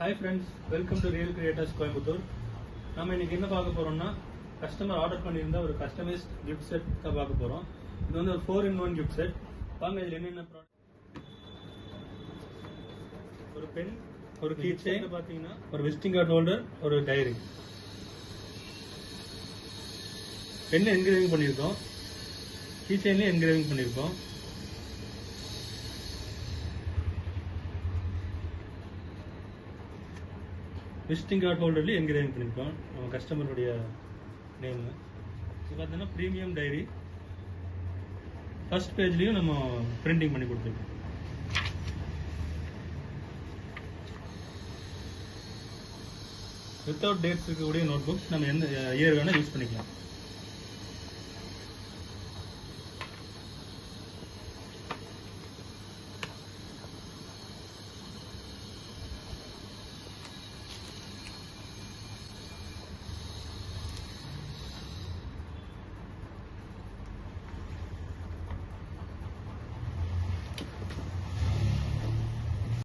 Hi friends, welcome to Real Creators Coimbatore. நம்ம இன்னைக்கு என்ன பார்க்க போறோம்னா கஸ்டமர் ஆர்டர் பண்ணியிருந்தா ஒரு கஸ்டமைஸ்ட் கிஃப்ட் செட் தான் பார்க்க போறோம். இது வந்து ஒரு 4-in-1 கிஃப்ட் செட். வாங்க இதுல என்னென்ன ப்ராடக்ட். ஒரு பென், ஒரு கீ செயின் பாத்தீங்கன்னா ஒரு விசிட்டிங் கார்டு ஹோல்டர், ஒரு டைரி. பென் என்கிரேவிங் பண்ணியிருக்கோம், கீ செயின்லயும் என்கிரேவிங் பண்ணியிருக்கோம். விசிட்டிங் கார்டு ஹோல்டர்லேயும் என்கிரேவிங் பண்ணியிருக்கோம் நம்ம கஸ்டமருடைய நேம். இது பார்த்தீங்கன்னா ப்ரீமியம் டைரி. ஃபர்ஸ்ட் பேஜ்லேயும் நம்ம பிரிண்டிங் பண்ணி கொடுத்துருக்கோம். வித்தவுட் டேட்ஸ் இருக்கக்கூடிய நோட் புக்ஸ் நம்ம எந்த இயர் வேணால் யூஸ் பண்ணிக்கலாம்.